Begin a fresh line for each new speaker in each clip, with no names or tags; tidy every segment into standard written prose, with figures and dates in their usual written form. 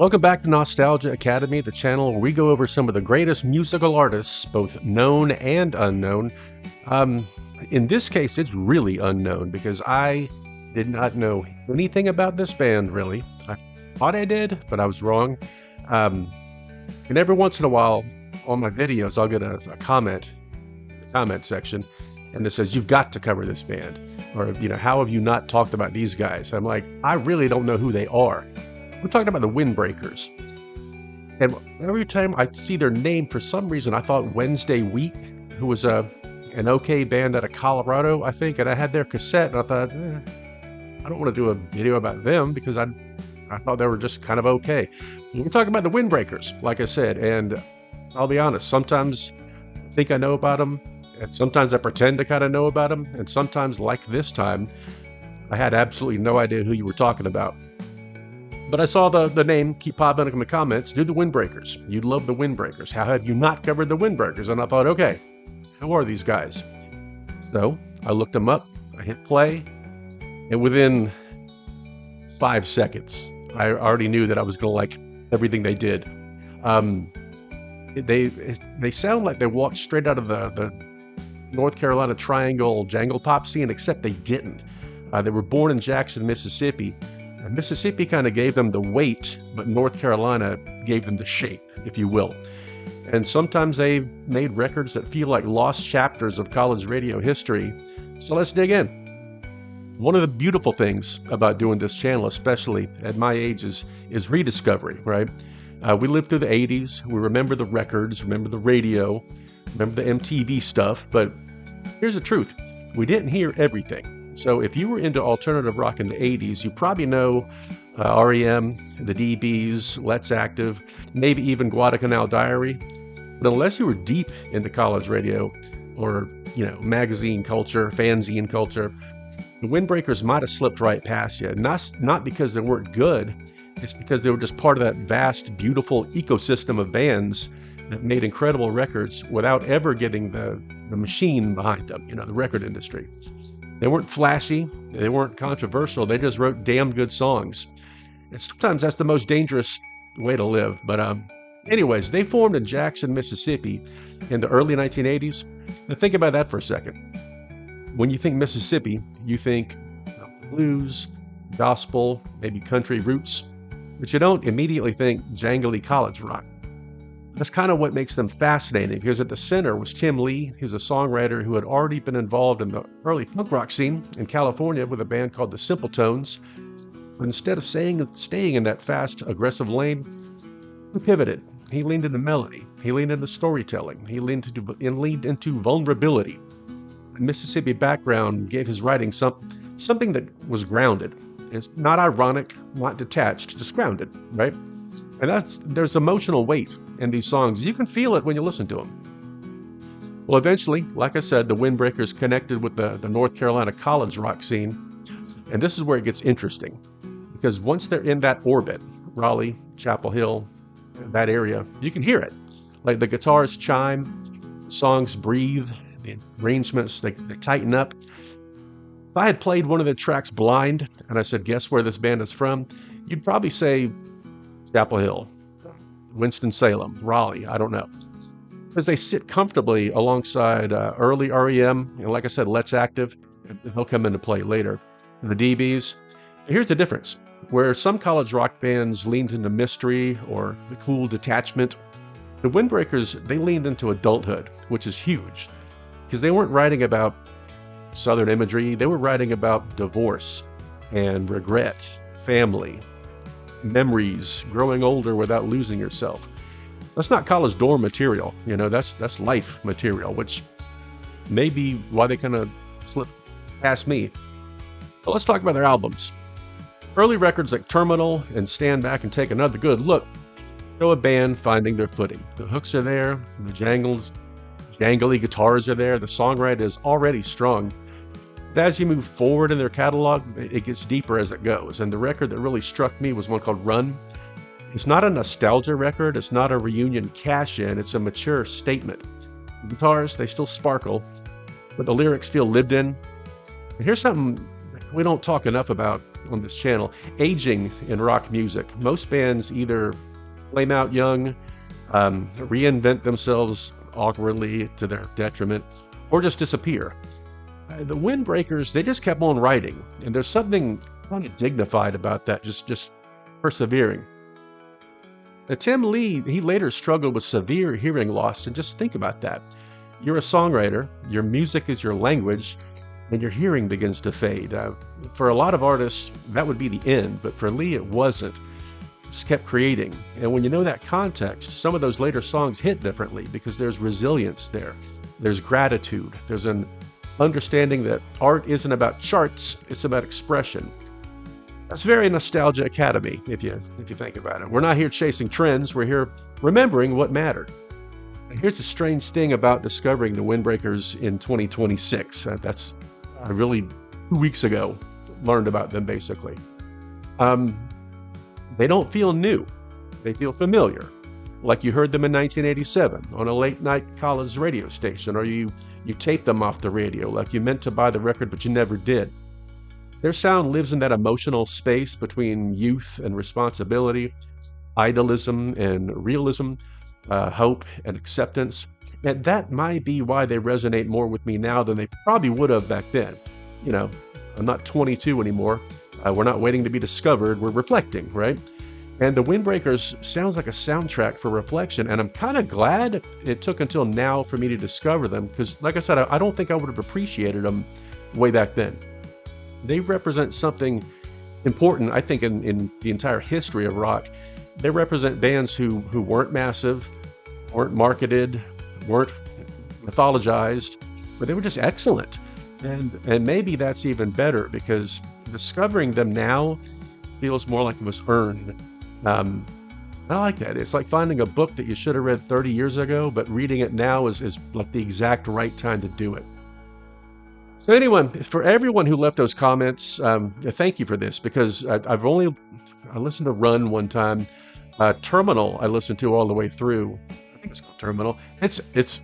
Welcome back to Nostalgia Academy, the channel where we go over some of the greatest musical artists, both known and unknown. In this case, it's really unknown because I did not know anything about this band, really. I thought I did, but I was wrong. And every once in a while on my videos, I'll get a comment in the comment section, and it says, "You've got to cover this band," or, "How have you not talked about these guys?" I'm like, I really don't know who they are. We're talking about the Windbreakers. And every time I see their name, for some reason, I thought Wednesday Week, who was an okay band out of Colorado, I think, and I had their cassette, and I thought, I don't want to do a video about them because I thought they were just kind of okay. We're talking about the Windbreakers, like I said, and I'll be honest, sometimes I think I know about them, and sometimes I pretend to kind of know about them, and sometimes, like this time, I had absolutely no idea who you were talking about. But I saw the name keep popping up in the comments. Do the Windbreakers. You'd love the Windbreakers. How have you not covered the Windbreakers? And I thought, okay, who are these guys? So I looked them up. I hit play. And within 5 seconds, I already knew that I was going to like everything they did. They sound like they walked straight out of the North Carolina Triangle jangle pop scene, except they didn't. They were born in Jackson, Mississippi. And Mississippi kind of gave them the weight, but North Carolina gave them the shape, if you will. And sometimes they made records that feel like lost chapters of college radio history. So let's dig in. One of the beautiful things about doing this channel, especially at my age, is rediscovery, right? We lived through the 80s. We remember the records, remember the radio, remember the MTV stuff. But here's the truth. We didn't hear everything. So if you were into alternative rock in the 80s, you probably know R.E.M, the DBs, Let's Active, maybe even Guadalcanal Diary. But unless you were deep into college radio or, magazine culture, fanzine culture, the Windbreakers might have slipped right past you. Not because they weren't good, it's because they were just part of that vast, beautiful ecosystem of bands that made incredible records without ever getting the machine behind them, the record industry. They weren't flashy, they weren't controversial, they just wrote damn good songs. And sometimes that's the most dangerous way to live. But anyways, they formed in Jackson, Mississippi in the early 1980s. Now think about that for a second. When you think Mississippi, you think blues, gospel, maybe country roots, but you don't immediately think jangly college rock. That's kind of what makes them fascinating, because at the center was Tim Lee. He was a songwriter who had already been involved in the early punk rock scene in California with a band called the Simple Tones. But instead of staying in that fast, aggressive lane, he pivoted. He leaned into melody. He leaned into storytelling. He leaned into vulnerability. The Mississippi background gave his writing something that was grounded. It's not ironic, not detached, just grounded, right? And there's emotional weight in these songs. You can feel it when you listen to them. Well, eventually, like I said, the Windbreakers connected with the North Carolina college rock scene. And this is where it gets interesting. Because once they're in that orbit, Raleigh, Chapel Hill, that area, you can hear it. Like the guitars chime, songs breathe, the arrangements, they tighten up. If I had played one of the tracks blind, and I said, guess where this band is from, you'd probably say Chapel Hill, Winston-Salem, Raleigh, I don't know. Because they sit comfortably alongside early R.E.M, and like I said, Let's Active, and they'll come into play later. And the DBs. Here's the difference. Where some college rock bands leaned into mystery or the cool detachment, the Windbreakers, they leaned into adulthood, which is huge. Because they weren't writing about Southern imagery, they were writing about divorce and regret, family, memories, growing older without losing yourself. That's not college dorm material, that's life material, which may be why they kind of slipped past me. But let's talk about their albums. Early records like Terminal and Stand Back and Take Another Good Look show a band finding their footing. The hooks are there, the jangly guitars are there, the songwriting is already strong. As you move forward in their catalog, it gets deeper as it goes. And the record that really struck me was one called Run. It's not a nostalgia record. It's not a reunion cash-in. It's a mature statement. The guitars, they still sparkle, but the lyrics feel lived in. And here's something we don't talk enough about on this channel, aging in rock music. Most bands either flame out young, reinvent themselves awkwardly to their detriment, or just disappear. The Windbreakers, they just kept on writing, and there's something kind of dignified about that, just persevering. Now, Tim Lee, he later struggled with severe hearing loss, and just think about that. You're a songwriter, your music is your language, and your hearing begins to fade. For a lot of artists, that would be the end, but for Lee, it wasn't. Just kept creating. And when you know that context, some of those later songs hit differently because there's resilience there. There's gratitude. There's an understanding that art isn't about charts, it's about expression. That's very Nostalgia Academy, if you think about it. We're not here chasing trends, we're here remembering what mattered. And here's the strange thing about discovering the Windbreakers in 2026. That's really 2 weeks ago, learned about them basically. They don't feel new, they feel familiar. Like you heard them in 1987 on a late night college radio station, or you taped them off the radio, like you meant to buy the record but you never did. Their sound lives in that emotional space between youth and responsibility, idealism and realism, hope and acceptance. And that might be why they resonate more with me now than they probably would have back then. You know, I'm not 22 anymore. We're not waiting to be discovered. We're reflecting, right? And the Windbreakers sounds like a soundtrack for reflection. And I'm kind of glad it took until now for me to discover them. Because like I said, I don't think I would have appreciated them way back then. They represent something important, I think, in the entire history of rock. They represent bands who weren't massive, weren't marketed, weren't mythologized, but they were just excellent. And maybe that's even better because discovering them now feels more like it was earned. I like that. It's like finding a book that you should have read 30 years ago, but reading it now is like the exact right time to do it. So anyway, for everyone who left those comments, thank you for this, because I listened to Run one time. Terminal I listened to all the way through. I think it's called Terminal. It's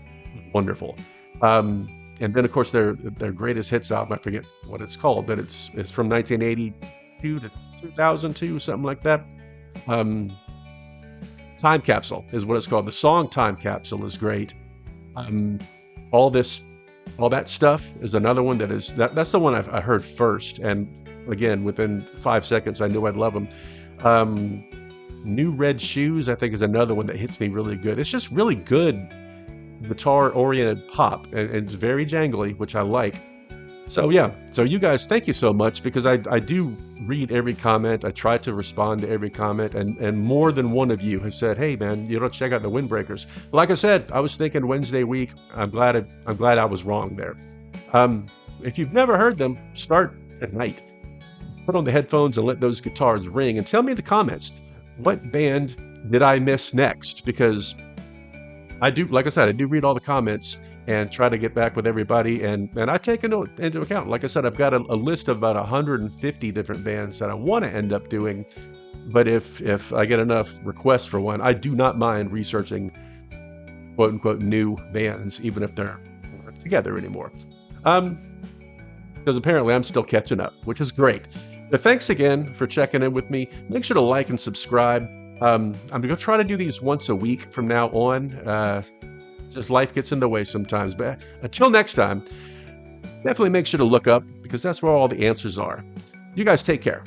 wonderful. And then of course their greatest hits album, I forget what it's called, but it's from 1982 to 2002, something like that. Time Capsule is what it's called. The song Time Capsule is great. All that stuff is another one that's the one I heard first, and again within 5 seconds I knew I'd love them. New Red Shoes I think is another one that hits me really good. It's just really good guitar oriented pop, and it's very jangly, which I like. So yeah, so you guys, thank you so much, because I do read every comment. I try to respond to every comment, and more than one of you have said, hey man, you don't check out the Windbreakers. Like I said, I was thinking Wednesday week. I'm glad I was wrong there. If you've never heard them, start at night. Put on the headphones and let those guitars ring, and tell me in the comments, what band did I miss next? Because I do, like I said, I do read all the comments and try to get back with everybody, and I take into account. Like I said, I've got a list of about 150 different bands that I want to end up doing, but if I get enough requests for one, I do not mind researching quote unquote new bands, even if they're not together anymore. Because apparently I'm still catching up, which is great. But thanks again for checking in with me. Make sure to like and subscribe. I'm going to try to do these once a week from now on. Just life gets in the way sometimes. But until next time, definitely make sure to look up, because that's where all the answers are. You guys take care.